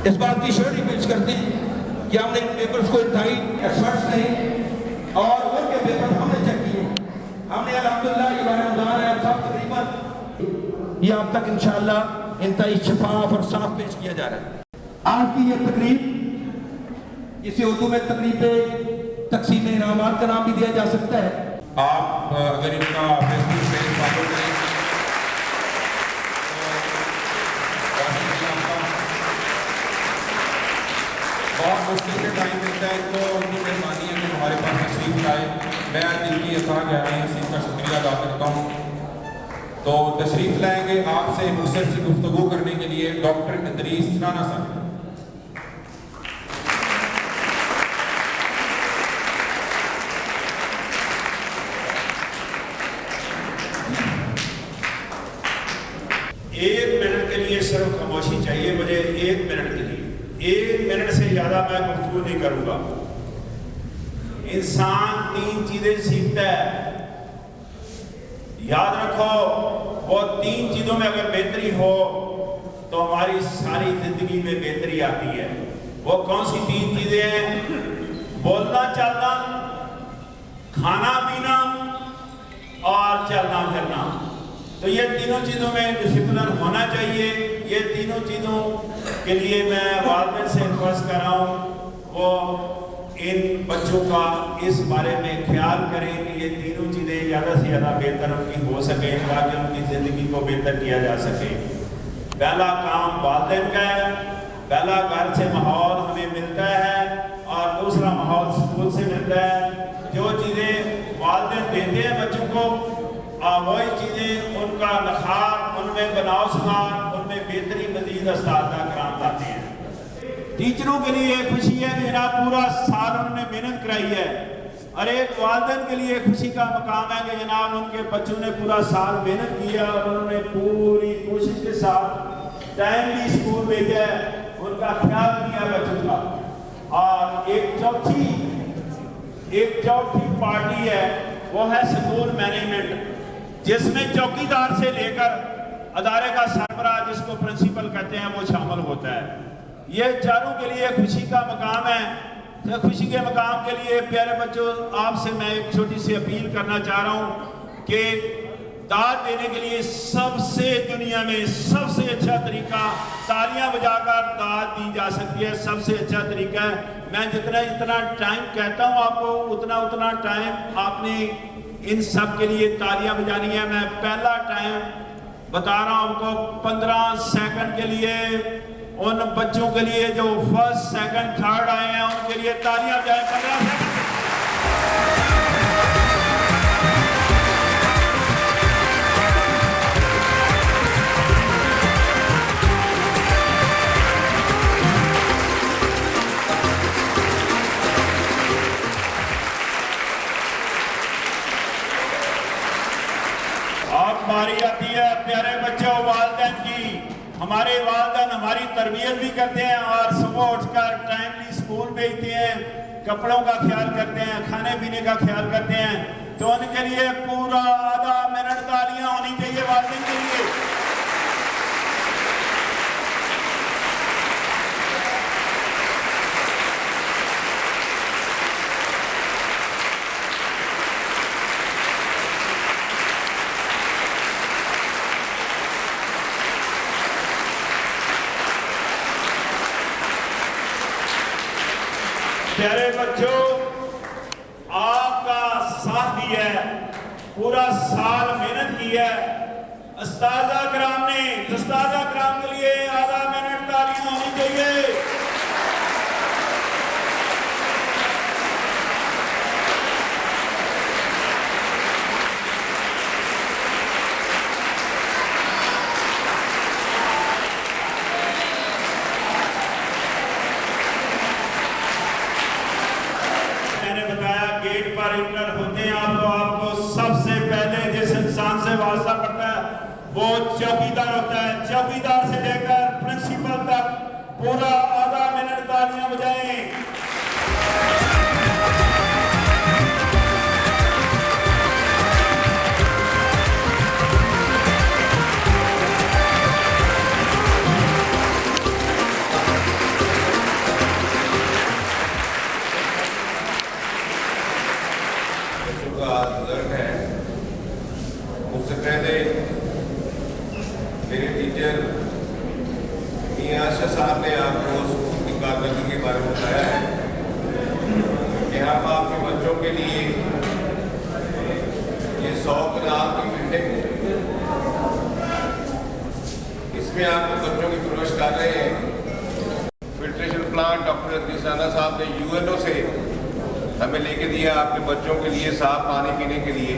इस बात की श्योरिटी पेश करते हैं कि हमने इन पेपर्स को इंतहाई एक्सपर्ट्स ने और उनके पेपर हमने चेक किए। हमने अल्हम्दुलिल्लाह ये रमजान है सब तकरीबन ये अब तक इंशाअल्लाह इंतहाई शफाफ और साफ पेश किया जा रहा है। आज की ये तकरीब इसे उर्दू में तकरीब तकसीम इनामात का नाम भी दिया जा सकता है। आप अगर इनका फेसबुक पेज फॉलो करें बहुत मुश्किल से टाइम मिलता है तो उनकी मेहरबानी है कि हमारे पास तशरीफ लाए। मैं दिल की अता गहराई का शुक्रिया अदा करता हूँ। तो तशरीफ लाएंगे आपसे मुख्तसर सी गुफ्तगू करने के लिए डॉक्टर इदरीस राना साहब। एक मिनट के लिए सिर्फ खामोशी चाहिए मुझे, एक मिनट के लिए। एक मिनट से ज्यादा मैं गुफ्तगू नहीं करूंगा। इंसान 3 चीजें सीखता है, याद रखो। वो 3 चीजों में अगर बेहतरी हो तो हमारी सारी जिंदगी में बेहतरी आती है। वो कौन सी 3 चीजें हैं? बोलना चलना, खाना पीना और चलना फिरना। तो ये तीनों चीज़ों में डिसिप्लिन होना चाहिए। ये तीनों चीज़ों के लिए मैं वालिदैन से रिक्वेस्ट कर रहा हूँ वो इन बच्चों का इस बारे में ख्याल करें कि ये तीनों चीज़ें ज़्यादा से ज़्यादा बेहतर उनकी हो सके ताकि उनकी ज़िंदगी को बेहतर किया जा सके। पहला काम वालिदैन का है, पहला घर से माहौल हमें मिलता है और दूसरा माहौल स्कूल से मिलता है। जो चीज़ें वालिदैन देते हैं बच्चों को वही चीज़ें उनका नखार उनमें बनाओ सुधार उनमें बेहतरी मजीद अस्तादा कराम लाते हैं। टीचरों के लिए खुशी है कि जनाब पूरा साल उन्होंने मेहनत कराई है और एक वालिदैन के लिए खुशी का मकाम है कि जनाब उनके बच्चों ने पूरा साल मेहनत किया और उन्होंने पूरी कोशिश के साथ टाइमली स्कूल भेजा है, उनका ख्याल किया बच्चों का। और एक चौथी पार्टी है वो है स्कूल मैनेजमेंट, जिसमें चौकीदार से लेकर अदारे का सरबराह जिसको प्रिंसिपल कहते हैं वो शामिल होता है। ये चारों के लिए खुशी का मकाम है। तो खुशी के मकाम के लिए प्यारे बच्चों आपसे मैं एक छोटी सी अपील करना चाह रहा हूँ कि दाद देने के लिए सबसे दुनिया में सबसे अच्छा तरीका तालियां बजाकर दाद दी जा सकती है। सबसे अच्छा तरीका है। मैं जितना टाइम कहता हूँ आपको उतना टाइम आपने इन सब के लिए तालियां बजानी है। मैं पहला टाइम बता रहा हूं आपको 15 सेकंड के लिए उन बच्चों के लिए जो फर्स्ट सेकंड थर्ड आए हैं उनके लिए तालियां बजाएं। 15 सेकंड। बारी आती है प्यारे बच्चों वालिदैन की। हमारे वालिदैन हमारी तरबियत भी करते हैं और सुबह उठकर टाइमली स्कूल भेजते हैं, कपड़ों का ख्याल करते हैं, खाने पीने का ख्याल करते हैं। तो उनके लिए पूरा आधा मिनट तालियां होनी चाहिए वालिदैन के लिए। प्यारे बच्चों आपका साथ दिया है, पूरा साल मेहनत की है। उस्तादा कराम ने उस्तादा कराम के लिए आधा मिनट तालियां होनी चाहिए। गेट पर इंटर होते हैं आप तो आपको सबसे पहले जिस इंसान से वास्ता पड़ता है वो चौकीदार होता है। चौकीदार से लेकर प्रिंसिपल तक पूरा आधा मिनट तालियां बजाएं। मेरे टीचर मियां आशा साहब ने आपको स्कूल की कारकर्दगी के बारे में बताया है कि हम आपके बच्चों के लिए ये 100 कनाल की बिल्डिंग, इसमें आपके बच्चों की परवरिश कर रहे हैं। फिल्ट्रेशन प्लांट डॉक्टर अदीस राना साहब ने यूएनओ से हमें लेके दिया आपके बच्चों के लिए साफ पानी पीने के लिए।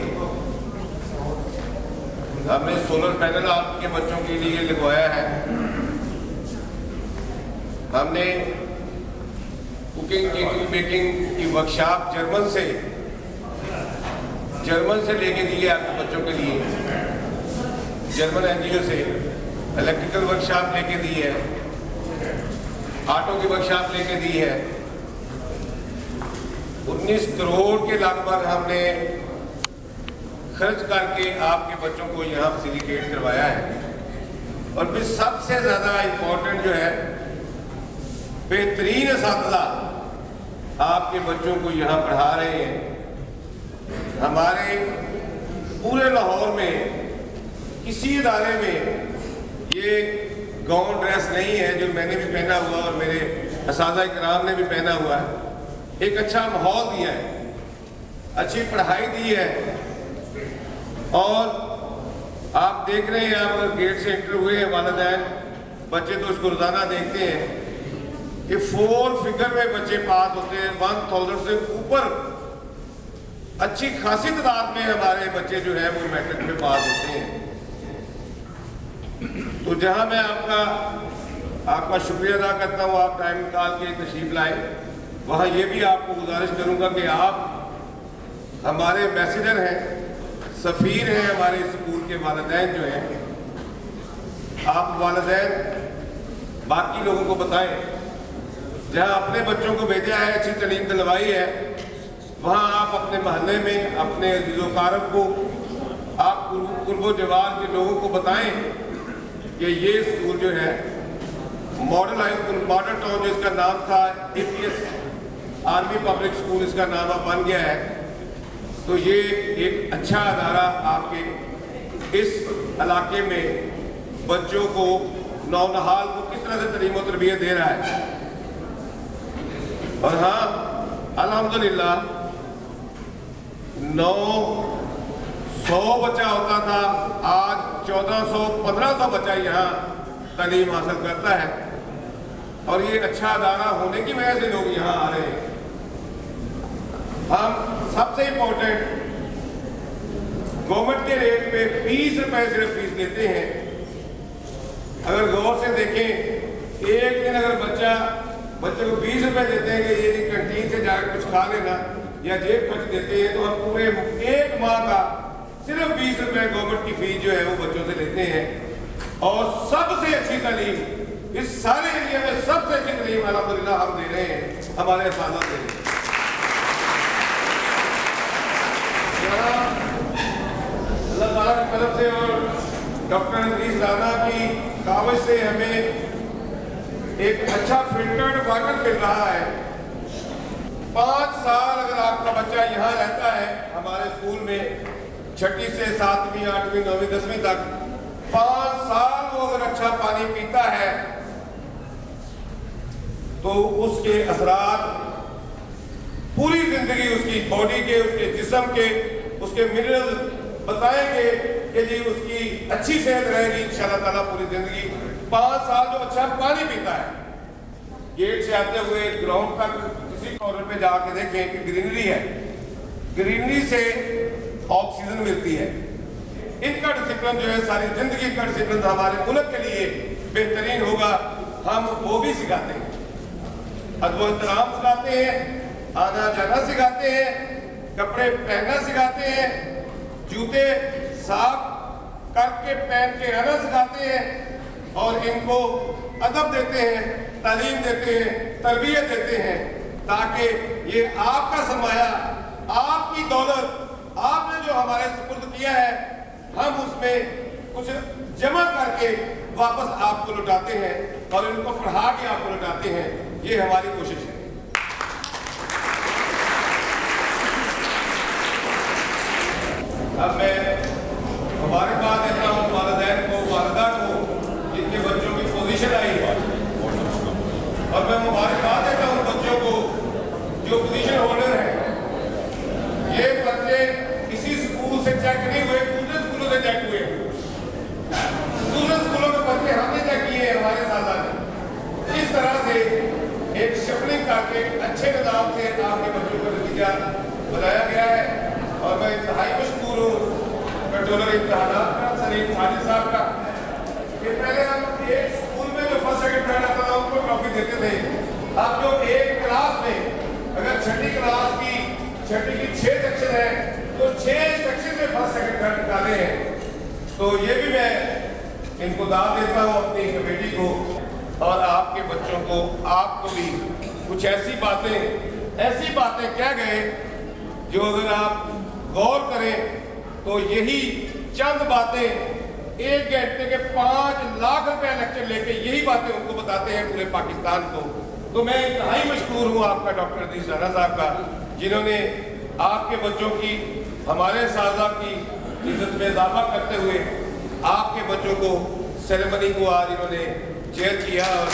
हमने सोलर पैनल आपके बच्चों के लिए लगवाया है। हमने कुकिंग केकिंग बेकिंग की वर्कशॉप जर्मन से लेके दी है आपके बच्चों के लिए। जर्मन एनजीओ से इलेक्ट्रिकल वर्कशॉप लेके दी है, ऑटो की वर्कशॉप लेके दी है। 19 करोड़ के लगभग हमने खर्च करके आपके बच्चों को यहाँ फैसिलिटेट करवाया है। और फिर सबसे ज़्यादा इम्पोर्टेंट जो है, बेहतरीन असातिज़ा आपके बच्चों को यहाँ पढ़ा रहे हैं। हमारे पूरे लाहौर में किसी इदारे में ये गाउन ड्रेस नहीं है जो मैंने भी पहना हुआ और मेरे असातिज़ा इकराम ने भी पहना हुआ है। एक अच्छा माहौल दिया है, अच्छी पढ़ाई दी है। और आप देख रहे हैं, आप गेट से एंटर हुए हैं, वालिदैन बच्चे तो इसको रोज़ाना देखते हैं कि 4 फिगर में बच्चे पास होते हैं। 1000 से ऊपर अच्छी खासी तादाद में हमारे बच्चे जो है वो मैट्रिक में पास होते हैं। तो जहां मैं आपका शुक्रिया अदा करता हूँ, आप टाइम निकाल के तशरीफ लाए, वहाँ ये भी आपको गुजारिश करूँगा कि आप हमारे मैसेंजर हैं, सफ़ीर हैं हमारे स्कूल के वालिदैन जो हैं। आप वालिदैन बाकी लोगों को बताएं, जहाँ अपने बच्चों को भेजा है, अच्छी तालीम दिलवाई है, वहाँ आप अपने मोहल्ले में अपने अज़ीज़-ओ-क़ारब को, आप कुर्बो जवार के लोगों को बताएं कि ये स्कूल जो है model high school, model town जो इसका नाम था, APS आर्मी पब्लिक स्कूल इसका नाम अब बन गया है। तो ये एक अच्छा अदारा आपके इस इलाके में बच्चों को, नौनहाल को किस तरह से तालीम और तरबियत दे रहा है। और हाँ, अल्हम्दुलिल्लाह 900 बच्चा होता था, आज 1400-1500 बच्चा यहाँ तालीम हासिल करता है। और ये अच्छा अदारा होने की वजह से लोग यहाँ आ रहे हैं। हम सबसे इम्पोर्टेंट गवर्नमेंट के रेट पे 20 रुपए सिर्फ फीस लेते हैं। अगर गौर से देखें, एक दिन अगर बच्चे को 20 रुपए देते हैं कि ये कैंटीन से जाकर कुछ खा लेना या जेब खर्च देते हैं, तो हम पूरे एक माह का सिर्फ 20 रुपए गवर्नमेंट की फीस जो है वो बच्चों से लेते हैं। और सबसे अच्छी तालीम इस सारे एरिया में, सबसे अच्छी तालीम अल्हम्दुलिल्लाह हम दे रहे हैं हमारे असातिज़ा से। अल्लाह ताला की तरफ से और डॉक्टर अदीस राना की कावज से हमें एक अच्छा फिल्टर्ड वाटर मिल रहा है। 5 साल अगर आपका बच्चा यहाँ रहता है हमारे स्कूल में, 6वीं से 7वीं 8वीं 9वीं 10वीं तक, 5 साल वो अगर अच्छा पानी पीता है तो उसके असरात पूरी जिंदगी, उसकी बॉडी के, उसके जिस्म के, उसके मिनरल बताएंगे कि जी उसकी अच्छी सेहत रहेगी इंशाअल्लाह ताला पूरी जिंदगी। 5 साल जो अच्छा पानी पीता है, गेट से आते हुए ग्राउंड तक किसी कॉर्नर पे जाके देखें कि ग्रीनरी है, ग्रीनरी से ऑक्सीजन मिलती है। इनका डिसिप्लिन जो है सारी जिंदगी का डिसिप्लिन हमारे मुल्क के लिए बेहतरीन होगा। हम वो भी सिखाते हैं, अदब एहतराम सिखाते हैं, आना जाना सिखाते हैं, कपड़े पहनना सिखाते हैं, जूते साफ करके पहन के आना सिखाते हैं और इनको अदब देते हैं, तालीम देते हैं, तरबियत देते हैं, ताकि ये आपका सरमाया, आपकी दौलत आपने जो हमारे सुपुर्द किया है, हम उसमें कुछ जमा करके वापस आपको लौटाते हैं और इनको पढ़ा के आपको लौटाते हैं। ये हमारी कोशिश है। अब मैं मुबारकबाद देता हूँ वालिदैन को, वालिदा को जो पोजीशन होल्डर है ये बच्चे किसी स्कूल से चेक नहीं हुए, दूसरे स्कूलों से चेक हुए। दूसरे स्कूलों के बच्चे हमने चेक किए हमारे साथ आने। इस तरह से एक शफलिंग करके अच्छे निदाम से आपके बच्चों को नतीजा बनाया गया है और मैं इंतहाई मशकूर हूँ कंट्रोलर इम्तिहानात का सलीम खालिद साहब का कि पहले हम एक स्कूल में जो फर्स्ट सेकंड थर्ड आता था उनको ट्रॉफी देते थे। अब जो एक क्लास में अगर छठी क्लास की छठी की 6 सेक्शन है तो 6 सेक्शन में फर्स्ट सेकंड थर्ड निकाले हैं। तो ये भी मैं इनको दाद देता हूँ अपनी कमेटी को और आपके बच्चों को, आपको भी कुछ ऐसी बातें कह गए जो अगर आप गौर करें तो यही चंद बातें 1 घंटे के 5 लाख रुपए लेक्चर लेके यही बातें उनको बताते हैं पूरे पाकिस्तान को। तो मैं इंतहाई मशकूर हूँ आपका डॉक्टर अदीस राना साहब का, जिन्होंने आपके बच्चों की, हमारे साजा की इज्जत में इजाफा करते हुए आपके बच्चों को सेरेमनी को आज इन्होंने चेयर किया और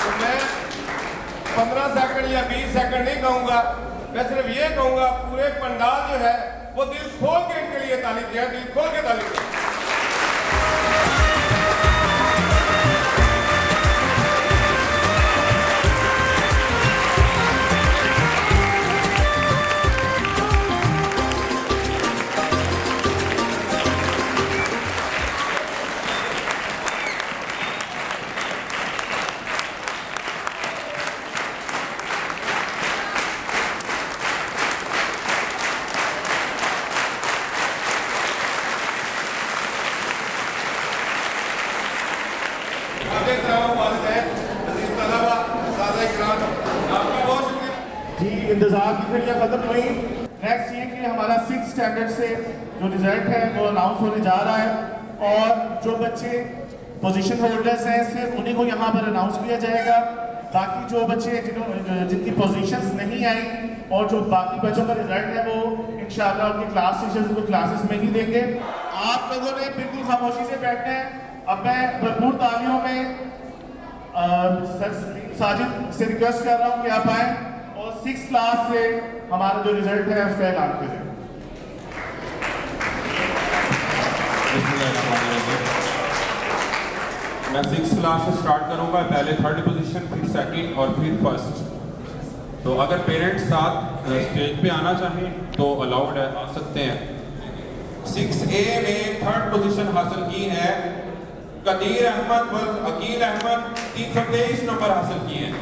तो मैं 15 सेकंड या 20 सेकंड नहीं कहूँगा, मैं सिर्फ ये कहूँगा पूरे पंडाल जो है वो दिल खोल के इनके लिए ताली दिया, दिल खोल के ताली दिया। जी इंतजार की घड़ियाँ खत्म हुई। नेक्स्ट ये कि हमारा 6 स्टैंडर्ड से जो रिजल्ट है वो अनाउंस होने जा रहा है और जो बच्चे पोजीशन होल्डर्स हैं सिर्फ उन्हीं को यहाँ पर अनाउंस किया जाएगा। बाकी जो बच्चे जिनकी पोजीशंस नहीं आई और जो बाकी बच्चों का रिजल्ट है वो इंशाल्लाह उनके क्लास टीचर्स को क्लासेस में ही देंगे। आप लोगों ने बिल्कुल खामोशी से बैठना है। अब मैं भरपूर तालियों में सर साजिद से रिक्वेस्ट कर रहा हूँ कि आप आए और 6 क्लास से हमारा जो रिजल्ट है उसका ऐलान करें। मैं 6 क्लास से स्टार्ट करूंगा, पहले 3rd पोजीशन, फिर 2nd और फिर 1st। तो अगर पेरेंट्स साथ स्टेज पे आना चाहें तो अलाउड है, आ सकते हैं। 6A में 3rd पोजीशन हासिल की है कदीर अहमद व अकील अहमद, 323 नंबर हासिल किए हैं।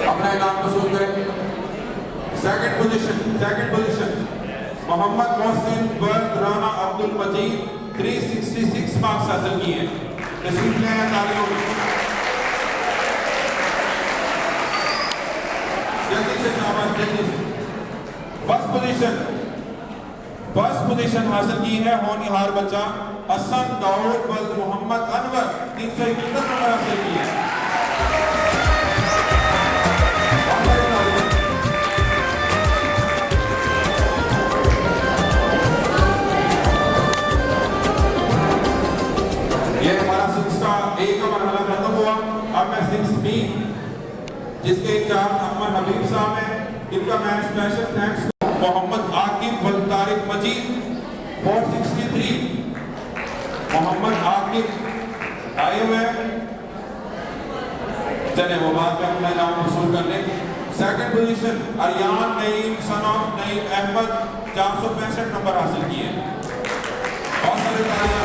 अपना इनाम वसूल करें। सेकंड पोजीशन मोहम्मद मोहसिन व राना अब्दुल मजीद, 366 मार्क्स हासिल किए हैं। तशरीफ ले आए तालियों में। जल्दी से शाबाश, जल्दी से। फर्स्ट पोजीशन हासिल की है होनहार बच्चा हसन दाऊद वल्द मोहम्मद अनवर, 371 नंबर हासिल किए हैं। ये हमारा 6A का मरहला खत्म हुआ। अब मैं 6B जिसके इंचार्ज अहमद हबीब साहब हैं, इनका मैं स्पेशल थैंक्स मोहम्मद आकिब वल तारिक मजीद, 463 मोहम्मद आकिब आए हुए हैं। चले वो बात में अपना नाम वसूल कर लें। Second position Ariyan Naeem son of Naeem Ahmed, 465 नंबर हासिल किए। बहुत सारे तालियां।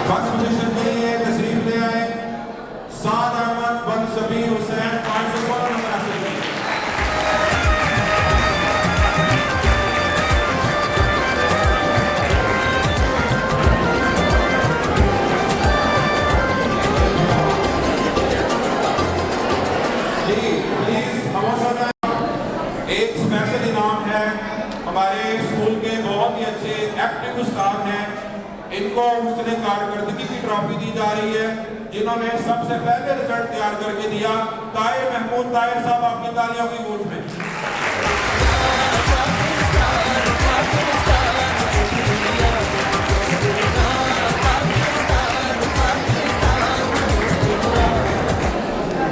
फर्स्ट पोजीशन के लिए तशरीफ ले आए साद अहमद बन शबीर हुसैन, 516 नंबर हासिल किए। जी प्लीज एक स्पेशल इनाम है हमारे स्कूल के बहुत ही अच्छे एक्टिव उस्ताद हैं, इनको हौसले कारकर्दगी की ट्रॉफी दी जा रही है, जिन्होंने सबसे पहले रिजल्ट तैयार करके दिया। ताहिर महमूद ताहिर साहब, आपकी तालियों की गूंज में।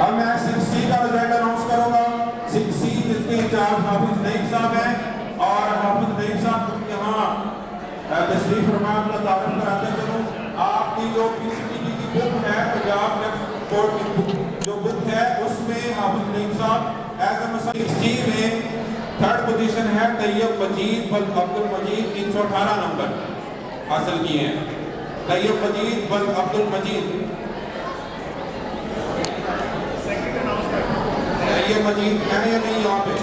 अब मैं 6C का रिजल्ट अनाउंस करूंगा। 6C जिसके इंचार्ज हाफिज नईम साहब हैं, और हाफिज नईम साहब यहाँ तशरीफ फरमा अपना तारुफ कराते चलूं। आपकी जो PCTB की बुक है, पंजाब नेक्स्ट बोर्ड की बुक जो बुक है, उसमें हाफिज नईम साहब एज ए 6C में 3rd पोजीशन है। तैयब मजीद बल अब्दुल मजीद 318 नंबर हासिल किए हैं। तैयब मजीद बल अब्दुल मजीद, ये मजीद मैंने नहीं यहाँ पे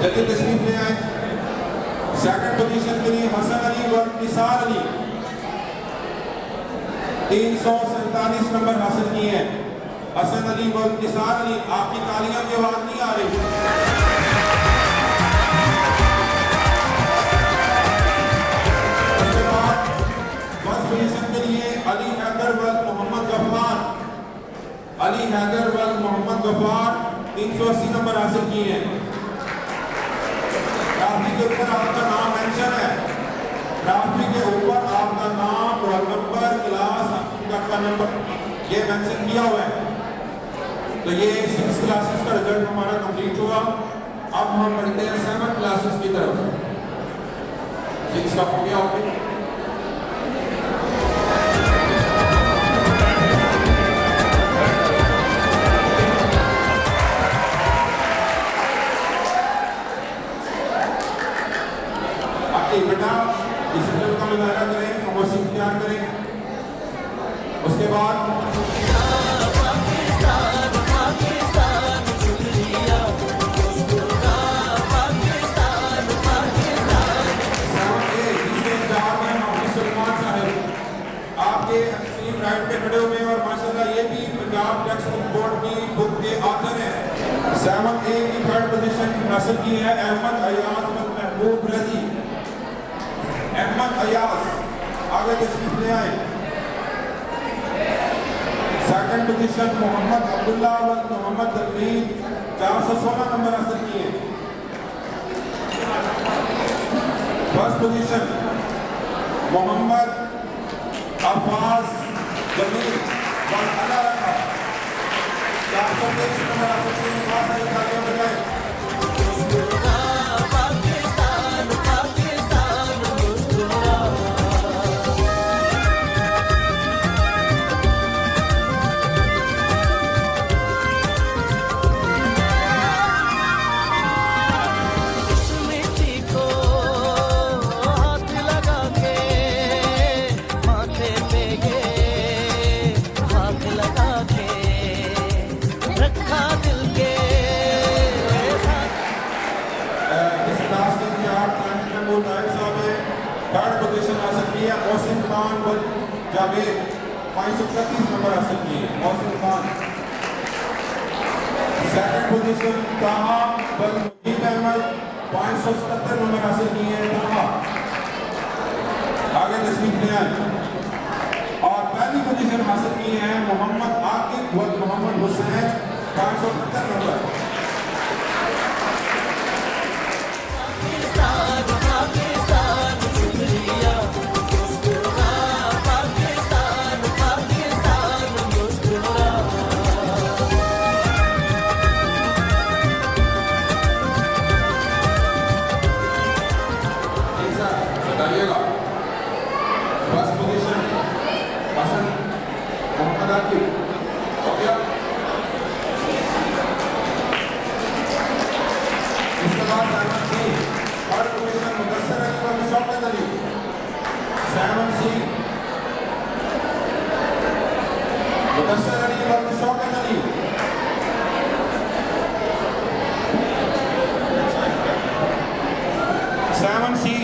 जल्दी तशरीफ ले आए। 2nd पोजीशन के लिए हसन अली व निसार अली 347 नंबर हासिल किए हैं। हसन अली व निसार अली, आपकी तालियां की आवाज नहीं आ रही। उसके बाद 1st पोजीशन के लिए अली हैदर व मोहम्मद गफ्फार, अली हैदर व मोहम्मद गफ्फार 380 नंबर हासिल किए हैं। ट्रॉफी के ऊपर आपका नाम मेंशन है, ट्रॉफी के ऊपर आपका नाम, रोल नंबर, क्लास, आपका नंबर ये मेंशन किया हुआ है। तो ये 6 क्लासेस का रिजल्ट हमारा कंप्लीट हुआ। अब हम बढ़ते हैं 7 क्लासेस की तरफ। 6 का हो गया होगा। बेटा डिसिप्लिन का मुजाहरा करें, खामोशी इख्तियार करें। उसके बाद आपके एक्सट्रीम राइट पे खड़े हुए और माशाल्लाह ये भी पंजाब टेक्स्ट बोर्ड की बुक के ऑथर हैं। 7A की 3rd पोजीशन हासिल की है अहमद अयाज व महबूब रजी। अहमद अयाज आगे तशरीफ ले आए। 2nd पोजीशन मोहम्मद अब्दुल्ला व मोहम्मद तकरीब 416 नंबर हासिल किए। 1st पोजीशन मोहम्मद अब्बास जमील व अला रखा 423 नंबर हासिल किए। बहुत सारी तालियां बजाएं। मोहसिन खान व जावेद 531 नंबर हासिल किए। मोहसिन खान 2nd पोजीशन ताहा व मुजीब अहमद 577 नंबर हासिल किए हैं। ताहा आगे तशरीफ ले आए। और पहली पोजीशन हासिल की है मोहम्मद आकिब व Mohammad Hussain 570 number.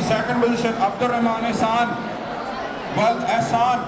Second position Abdul Rahman Ehsan Wal Ehsan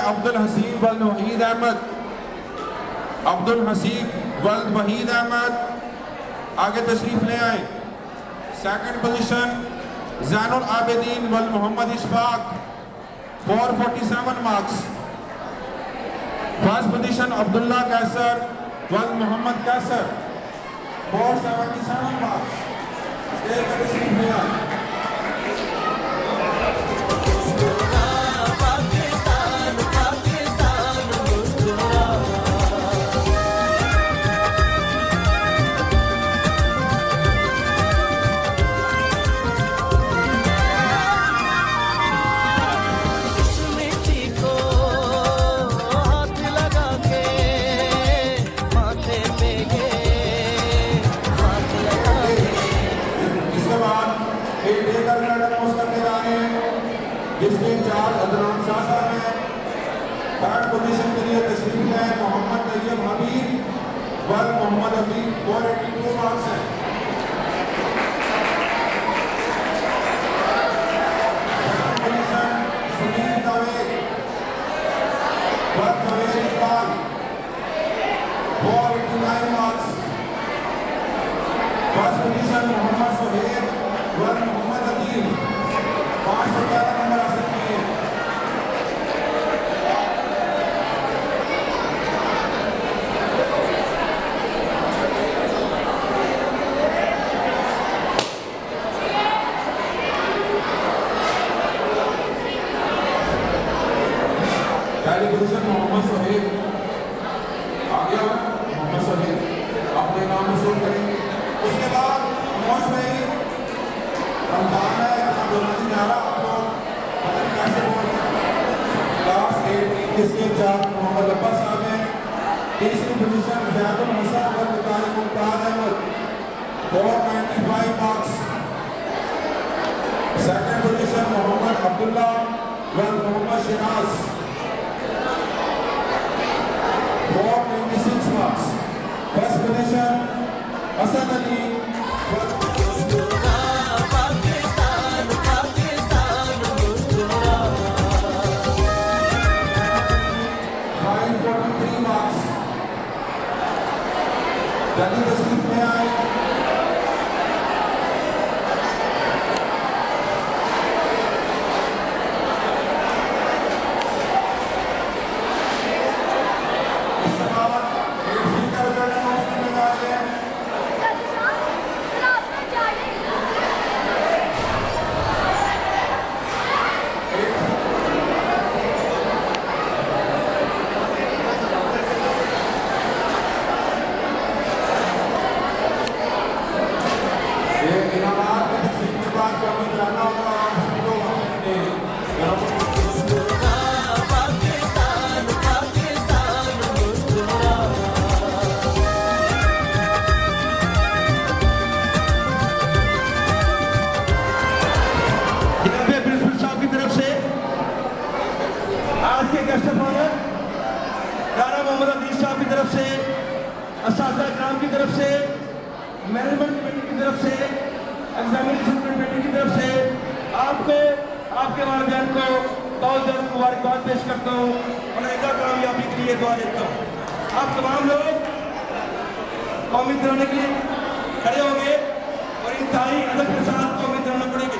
Abdul Haseeb वल्द वहीद अहमद, अब्दुल हसीब वल्द वहीद अहमद आगे तशरीफ ले आए। सेकंड पोजीशन ज़ैनुल आबिदीन वल्द Mohammad Ishfaq 447 marks. First position Abdullah Qaiser वल्द मोहम्मद कैसर 477 मार्क्स। स्टेज पर तशरीफ ले आए। जिसके इंचार्ज अदनान शाह साहब हैं। थर्ड पोजीशन के लिए तशरीफ है मोहम्मद तैयब हबीब वल्द मोहम्मद हबीब 482 मार्क्स हैं। सेकंड पोजीशन सुनील जावेद वल्द Javed Iqbal 489 marks. First position Mohammad Suhaib वल्द मोहम्मद अदील 511 नंबर हासिल किए। पहली पोजीशन मोहम्मद सुहेब आ गया। मोहम्मद सुहेब अपने नाम वसूल करेंगे। उसके बाद मौज में रमजान है, बोलना जा रहा आपको पता नहीं कैसे बोल क्लास 8 इसके इंचार्ज मोहम्मद अब्बास साहब हैं। तीसरी पोजीशन ज़ैनुल हसन वल्द Qari Mumtaz Ahmad 495 marks. Second position Mohammad Abdullah वल्द Mohammad Shiraz 496 marks. First position Hasan Ali वल्द 543 मार्क्स। जल्दी तशरीफ में आए। इसके बाद एक फिजिकल रिजल्ट में आ गए। की तरफ से, मैनेजमेंट कमेटी की तरफ से, एग्जामिनेशन कमेटी की तरफ से आपको, आपके वालिदैन को बहुत जल्द मुबारकबाद पेश करता हूँ और आइंदा कामयाबी के लिए दुआ देता हूँ। आप तमाम लोग कौमी तिरंगे के लिए खड़े होंगे और इंतहाई अदब के साथ कौमी तिरंगा पढ़ेंगे।